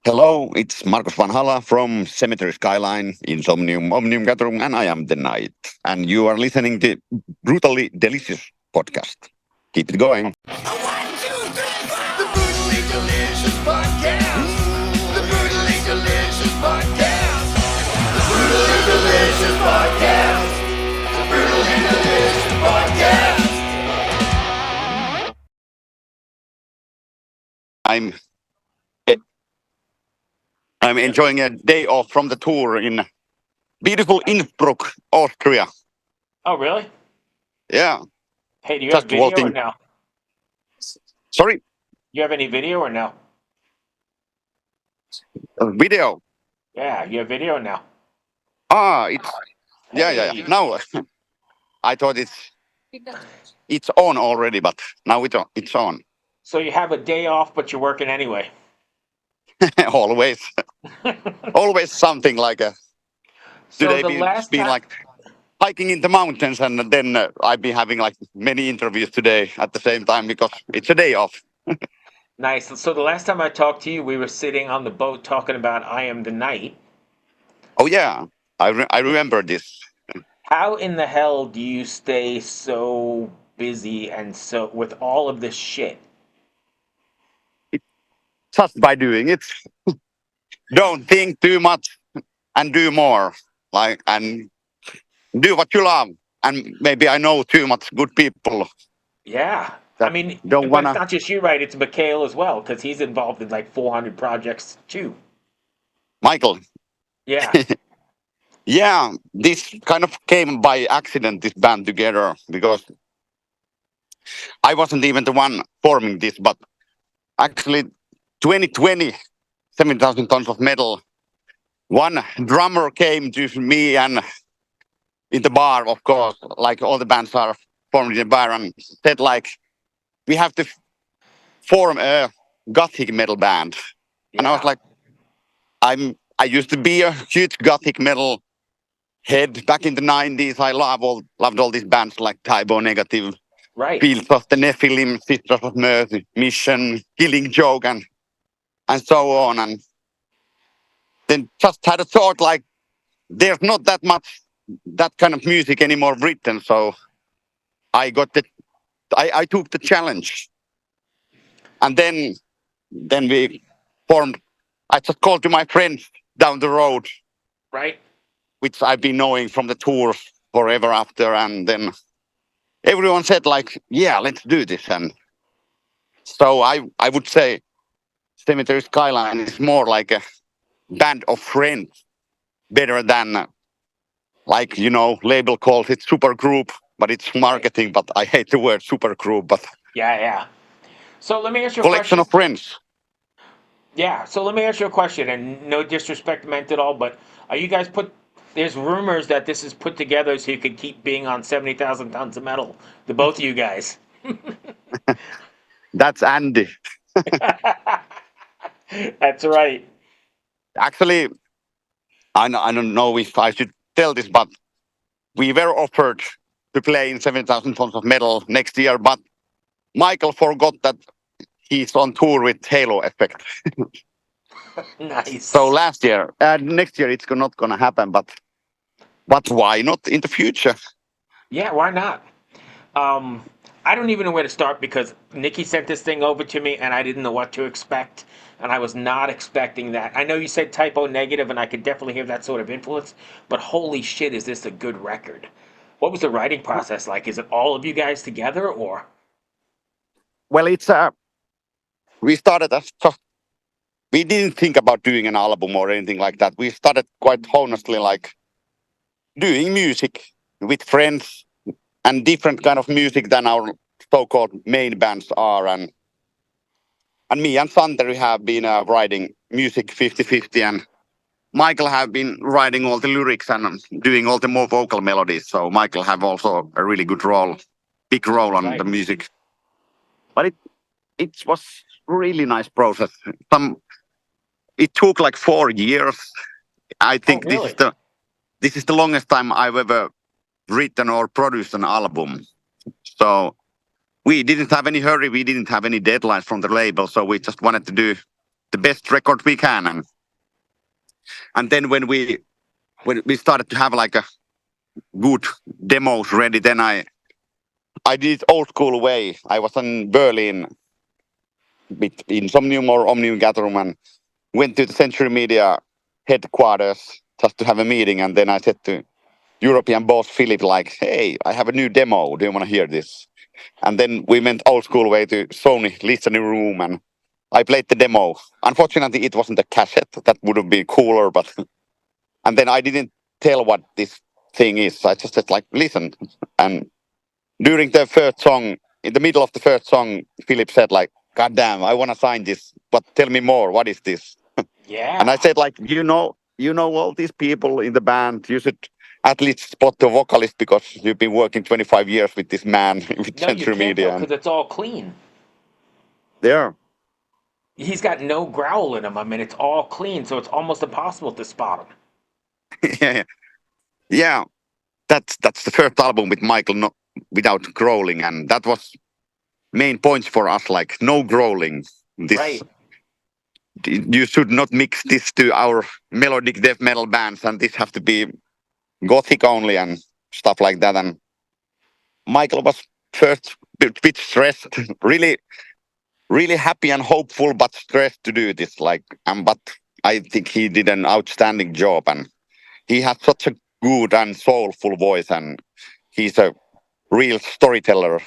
Hello, it's Markus Vanhala from Cemetery Skyline in Omnium Gatherum, and I am the Knight. And you are listening to Brutally Delicious podcast. Keep it going. The Brutally Delicious Podcast. The Brutally Delicious Podcast. The Brutally Delicious Podcast. The Brutally Delicious Podcast. I'm I'm enjoying a day off from the tour in beautiful Innsbruck, Austria. Oh, really? Yeah, Hey, do you have just video or walking. no? Sorry, You have any video or no? video. Yeah, you have video or no? It's yeah. Hey. Now I thought it's on already, but now it's on. So you have a day off, but you're working anyway. always, always something like a. So Today the it's last been time, like hiking in the mountains, and then I've been having like many interviews today at the same time because it's a day off. nice. So the last time I talked to you, we were sitting on the boat talking about I Am the Night. Oh yeah, I remember this. How in the hell do you stay so busy and so with all of this shit? Just by doing it, don't think too much and do more. Like and do what you love. And maybe I know too much good people Yeah. I that mean, don't but it's wanna. not just you, right? It's Mikhail as well, because he's involved in like 400 projects too. Michael, Yeah. yeah, this kind of came by accident. This band together because I wasn't even the one forming this, but actually 2020, 7,000 tons of metal. One drummer came to me and in the bar, of course, like all the bands are formed in the bar, and said like, we have to form a Gothic metal band. And I was Yeah. like, I used to be a huge Gothic metal head back in the 90s. I loved all these bands like Tybo Negative, Right. Fields of the Nephilim, Sisters of Mercy, Mission, Killing Joke, and so on. And then just had a thought like, there's not that much that kind of music anymore written. So I got I took the challenge. And then we formed, I just called to my friends down the road, Right. which I've been knowing from the tours forever after. And then everyone said like, yeah, let's do this. And so I would say Cemetery Skyline is more like a band of friends, better than like, label calls it super group, but it's Right. marketing, but I hate the word super group, but Yeah, yeah. So let me ask you a collection question. of friends. Yeah. So let me ask you a question, and no disrespect meant at all, but are you guys put? There's rumors that this is put together so you could keep being on 70,000 tons of metal. The both of you guys. That's Andy. That's right. Actually, I don't know if I should tell this, but we were offered to play in 7,000 tons of metal next year, but Michael forgot that he's on tour with Halo Effect. Nice. So next year, it's not going to happen, but why not in the future? Yeah, why not? Um, I don't even know where to start because Nikki sent this thing over to me and I didn't know what to expect. And I was not expecting that. I know you said typo negative and I could definitely hear that sort of influence, but holy shit, is this a good record? What was the writing process like? Is it all of you guys together or? Well, we started as just, we didn't think about doing an album or anything like that. We started quite honestly like doing music with friends and different kind of music than our so-called main bands are. And me and Santeri have been writing music 50-50, and Michael have been writing all the lyrics and doing all the more vocal melodies. So Michael have also a really big role on the Right. music. But it was really nice process. It took like 4 years. I Oh, think really? this is the longest time I've ever written or produced an album. So we didn't have any hurry. We didn't have any deadlines from the label. So we just wanted to do the best record we can. And then when we started to have like a good demos ready, then I did it old school way. I was in Berlin with Insomnium or Omnium Gatherum and went to the Century Media headquarters just to have a meeting. And then I said to European boss Philip, like, hey, I have a new demo. Do you want to hear this? And then we went old school way to Sony listening room and I played the demo. Unfortunately, it wasn't a cassette. That would have been cooler, but and then I didn't tell what this thing is. I just said like, listen. And during the first song, in the middle of the first song, Philip said like, God damn, I want to sign this, but tell me more. What is this? And I Yeah. said like, you know all these people in the band. You should at least spot the vocalist because you've been working 25 years with this man with No, you Century can't though, Media. And because it's all clean. there, He's got no growl in him. I mean, it's all clean, so it's almost impossible to spot him. yeah, yeah. That's the first album with Michael without growling, and that was main points for us. Like no growling. This Right. you should not mix this to our melodic death metal bands, and this have to be Gothic only and stuff like that. And Michael was first bit stressed, really, really happy and hopeful, but stressed to do this. Like, but I think he did an outstanding job, and he has such a good and soulful voice, and he's a real storyteller.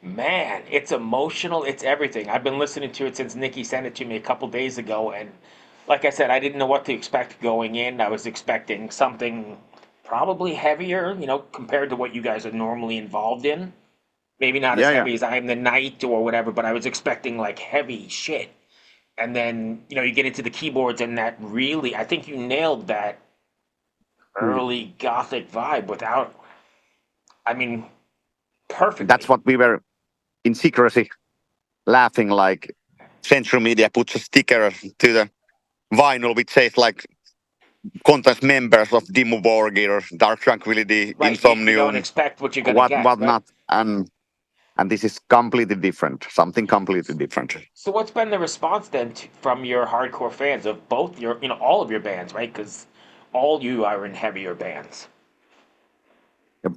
Man, it's emotional. It's everything. I've been listening to it since Nikki sent it to me a couple days ago, and like I said, I didn't know what to expect going in. I was expecting something probably heavier, compared to what you guys are normally involved in. Maybe not as Yeah, yeah, heavy as I Am the Night or whatever, but I was expecting like heavy shit. And then, you get into the keyboards and that really, I think you nailed that mm. early Gothic vibe without, I mean, That's perfectly. what we were in secrecy laughing. Like, Central Media puts a sticker to the vinyl which says like contains members of Dimmu Borgir, Dark Tranquility, Right. You don't Insomnium, expect what you're going to get, what right? not, and this is completely different, something completely different. So what's been the response then from your hardcore fans of both your, all of your bands, right? Because all you are in heavier bands.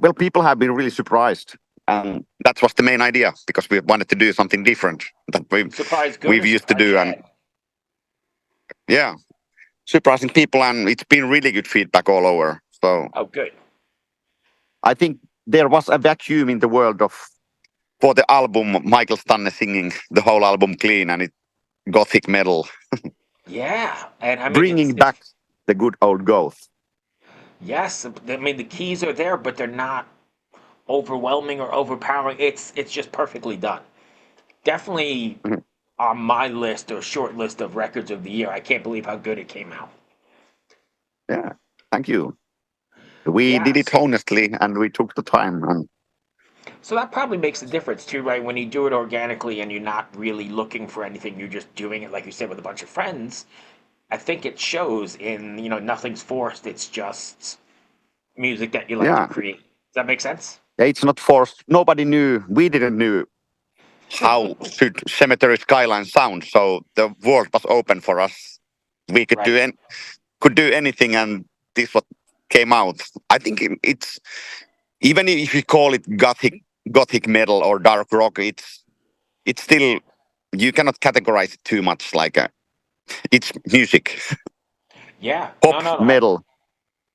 Well, people have been really surprised, and that was the main idea because we wanted to do something different that Surprise good we've or used to surprise do, and bad? yeah, surprising people, and it's been really good feedback all over. So Oh, good. I think there was a vacuum in the world of for the album Michael Stanne singing the whole album clean and it gothic metal, Yeah, and I mean bringing back the good old goth. yes, I mean the keys are there, but they're not overwhelming or overpowering. It's just perfectly done. Definitely Mhm. on my list or short list of records of the year. I can't believe how good it came out. Yeah, thank you. We did it Yes. honestly and we took the time. And So that probably makes a difference too, right? When you do it organically and you're not really looking for anything, you're just doing it, like you said, with a bunch of friends. I think it shows in, nothing's forced. It's just music that you like to yeah, create. Does that make sense? it's not forced. Nobody knew. We didn't knew how should Cemetery Skyline sound. So the world was open for us. We could Right. could do anything, and this what came out. I think it's even if you call it gothic metal or dark rock, it's still you cannot categorize it too much. Like it's music, Yeah. pop No, no, no. metal,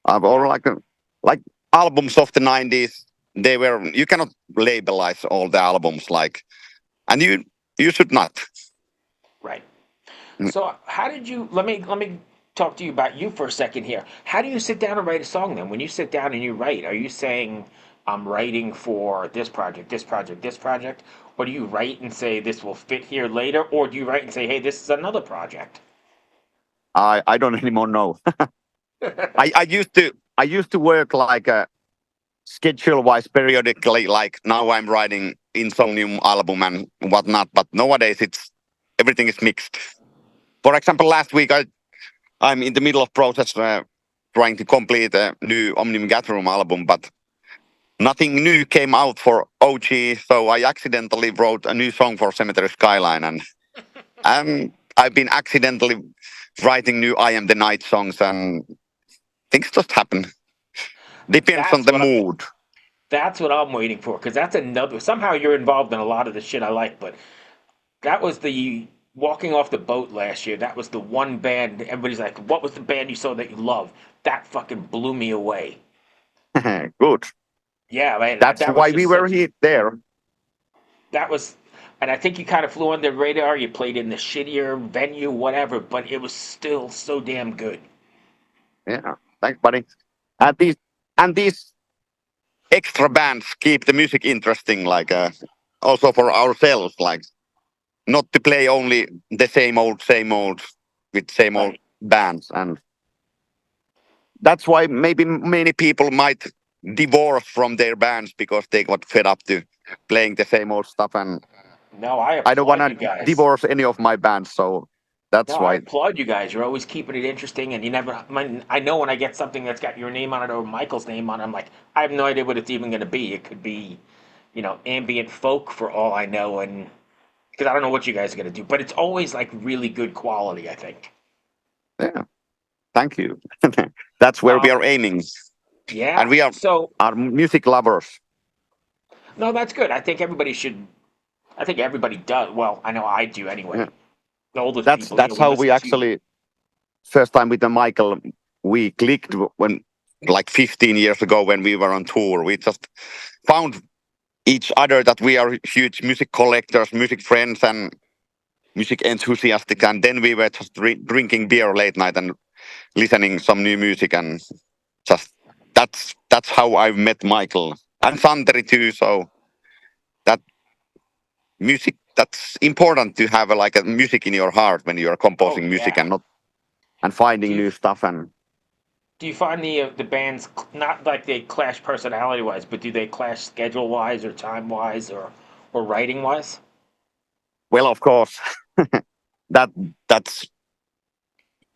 or Yeah. like albums of the '90s. They were you cannot labelize all the albums like, and you should not. Right. So how did you let me talk to you about you for a second here. How do you sit down and write a song then? When you sit down and you write, are you saying I'm writing for this project, this project, this project? Or do you write and say this will fit here later? Or do you write and say, hey, this is another project? I don't anymore know. I used to work like a schedule wise periodically. Like now I'm writing Insomnium album and whatnot. But nowadays it's everything is mixed. For example, last week I'm in the middle of process trying to complete a new Omnium Gatherum album, but nothing new came out for OG. So I accidentally wrote a new song for Cemetery Skyline, and I've been accidentally writing new I Am the Night songs, and things just happen. Depends on That's the what mood. that's what I'm waiting for because that's another. Somehow you're involved in a lot of the shit I like, but that was the walking off the boat last year. That was the one band. Everybody's like, "What was the band you saw that you love?" That fucking blew me away. Good. Yeah, man, That's that was why we just were such. here there. That was, and I think you kind of flew under the radar. You played in the shittier venue, whatever, but it was still so damn good. Yeah. Thanks, buddy. And these extra bands keep the music interesting, like also for ourselves, like not to play only the same old with same old Right. bands. And that's why maybe many people might divorce from their bands because they got fed up to playing the same old stuff. And No, I I don't want applaud to you guys. divorce any of my bands, so that's No, I why. applaud you guys. You're always keeping it interesting, and you never. I know when I get something that's got your name on it or Michael's name on it, I'm like, I have no idea what it's even going to be. It could be, ambient folk for all I know, and because I don't know what you guys are going to do, but it's always like really good quality. I think. Yeah, thank you. That's where we Um, are aiming, and yeah. we So are music lovers. no, that's good. I think everybody should. I think everybody does. Well, I know I do Yeah. anyway. The oldest That's people, that's we how we listen to. actually first time with the Michael we clicked when like 15 years ago when we were on tour. We just found each other that we are huge music collectors, music friends, and music enthusiastic. And then we were just drinking beer late night and listening some new music, and just that's how I met Michael and Santeri too. So that music, that's important to have like a music in your heart when you are Oh composing music yeah. and not and Do finding you new stuff. And Do you find the bands not like they clash personality wise, but do they clash schedule wise or time wise or writing wise? well, of course, that that's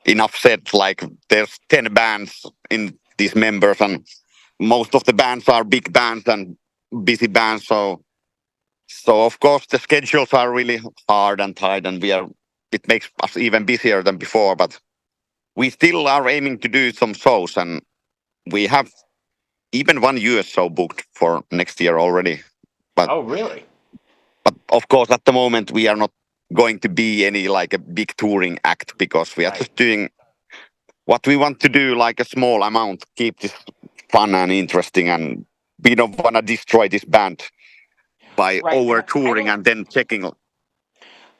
enough said. Like there's 10 bands in these members, and most of the bands are big bands and busy bands. So of course the schedules are really hard and tight, and it makes us even busier than before. But we still are aiming to do some shows, and we have even one US show booked for next year already. But Oh, really? of course, at the moment we are not going to be any like a big touring act because we are Right. just doing what we want to do, like a small amount, keep this fun and interesting, and we don't want to destroy this band by Right. over And touring and then checking.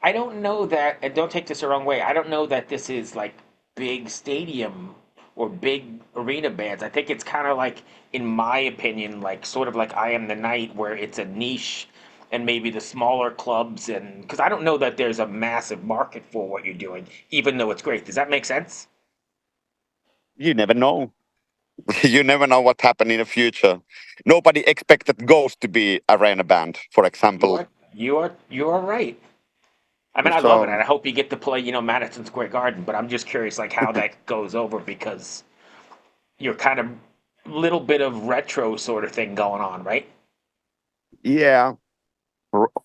I don't know that, and don't take this the wrong way. I don't know that this is like big stadium or big arena bands. I think it's kind of like, in my opinion, like sort of like I Am the Night, where it's a niche and maybe the smaller clubs. And because I don't know that there's a massive market for what you're doing, even though it's great. Does that make sense? You never know. You never know what happened in the future. Nobody expected Ghost to be arena band, for You example. are you are right. I mean, I love it, So and I hope you get to play, Madison Square Garden. But I'm just curious, like how that goes over because you're kind of little bit of retro sort of thing going on, right? yeah,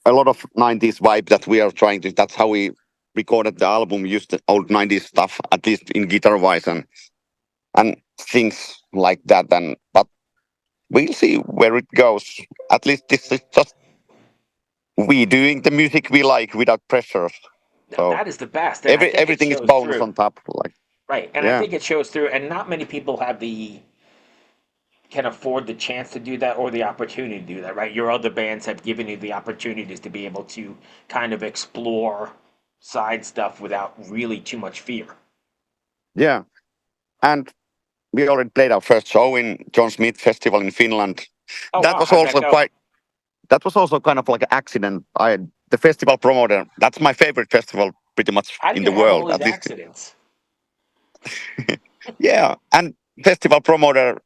a lot of 90s vibe that we are trying to. That's how we recorded the album. Used the old 90s stuff, at least in guitar wise, and things like that. And but we'll see where it goes. At least this is just we doing the music we like without pressure. Now, So that is the best, and I think it everything is shows bonus through. on top. Like Right, and I yeah, think it shows through, and not many people have the can afford the chance to do that or the opportunity to do that, right? Your other bands have given you the opportunities to be able to kind of explore side stuff without really too much fear. yeah. And we already played our first show in John Smith Festival in Finland. Oh That wow, was how'd that also go? quite. That was also kind of like an accident. The festival promoter. That's my favorite festival, pretty much How do in you the have all world, these at least. accidents? Yeah, and festival promoter.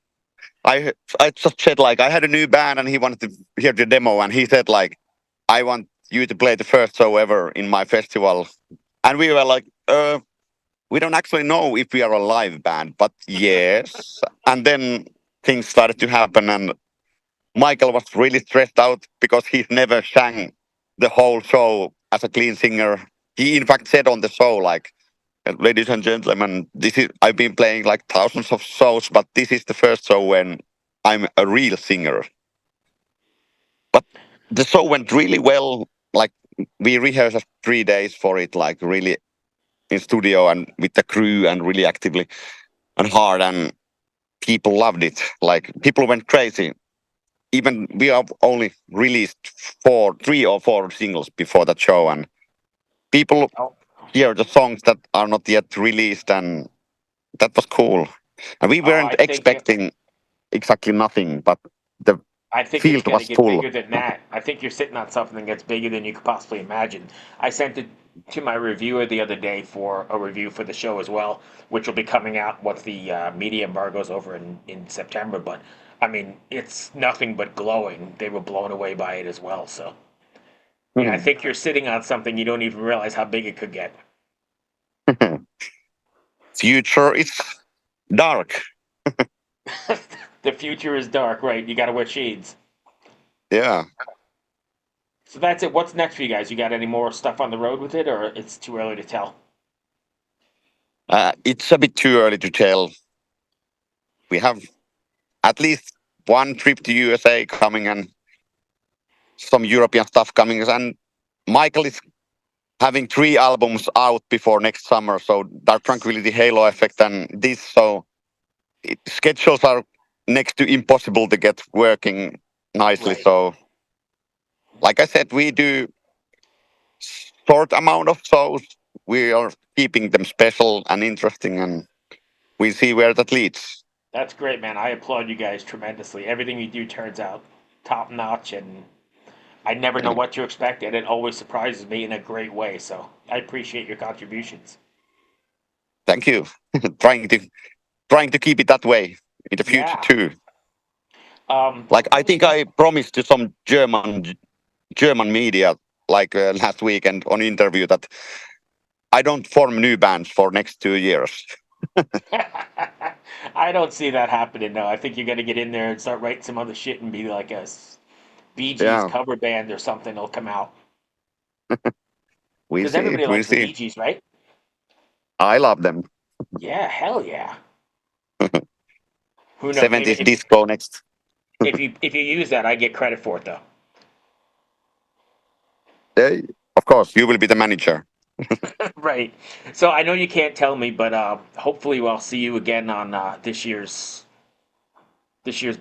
I just said like I had a new band and he wanted to hear the demo, and he said like I want you to play the first show ever in my festival, and we were like we don't actually know if we are a live band, but yes. And then things started to happen, and Michael was really stressed out because he's never sang the whole show as a clean singer. he in fact said on the show, like, ladies and gentlemen, this is I've been playing like thousands of shows, but this is the first show when I'm a real singer. But the show went really well. Like we rehearsed 3 days for it, like really in studio and with the crew and really actively and hard, and people loved it. Like people went crazy. Even we have only released 3 or 4 singles before that show, and people Oh, hear the songs that are not yet released, and that was cool. And we oh, weren't expecting exactly nothing, but the I think it's field going to was get full. bigger than that. I think you're sitting on something that's bigger than you could possibly imagine. I sent it to my reviewer the other day for a review for the show as well, which will be coming out once the media embargo's over in September. But I mean, it's nothing but glowing. They were blown away by it as well. So yeah, I think you're sitting on something you don't even realize how big it could get. Future is dark. The future is dark, right? You got to wear shades. Yeah. So that's it. What's next for you guys? You got any more stuff on the road with it, or it's too early to tell? It's a bit too early to tell. We have at least one trip to USA coming and some European stuff coming. And Michael is having 3 albums out before next summer. So Dark Tranquility, Halo Effect, and this. So schedules are next to impossible to get working nicely. Right. So, like I said, we do short amount of shows. We are keeping them special and interesting, and we see where that leads. That's great, man. I applaud you guys tremendously. Everything you do turns out top notch, and I never know And what to expect, and it always surprises me in a great way. So I appreciate your contributions. thank you. trying to trying to keep it that way in the future Yeah. too. Um, Like I think I promised to some German media like last weekend on interview that I don't form new bands for next 2 years. I don't see that happening. No, I think you got to get in there and start writing some other shit and be like a Bee Gees Yeah, cover band or something. Will come out we'll because see. everybody We'll likes the see. Bee Gees, right? I love them. Yeah, hell yeah. Who knows? Maybe 70s disco next. if you use that, I get credit for it though. Yeah, of course, you will be the manager. Right. So I know you can't tell me, but hopefully I'll see you again on this year's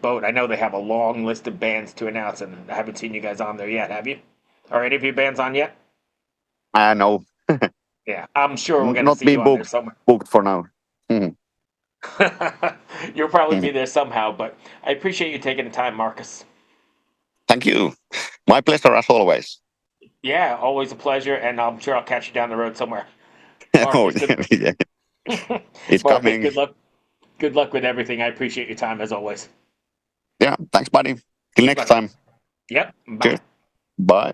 boat. I know they have a long list of bands to announce, and I haven't seen you guys on there yet. Have you? Are any of your bands on yet? I know, Yeah, I'm sure we're gonna not see being you on there booked somewhere. booked for now. Mhm, You'll probably be mhm. there somehow, but I appreciate you taking the time, Marcus. Thank you. My pleasure as always. Yeah, always a pleasure, and I'm sure I'll catch you down the road somewhere. Oh, Marcus, good. yeah, it's Marcus, coming. good luck. Good luck with everything. I appreciate your time as always. Yeah, thanks, buddy. Till Peace, next buddy. time. Yep. Bye. Cheers. Bye.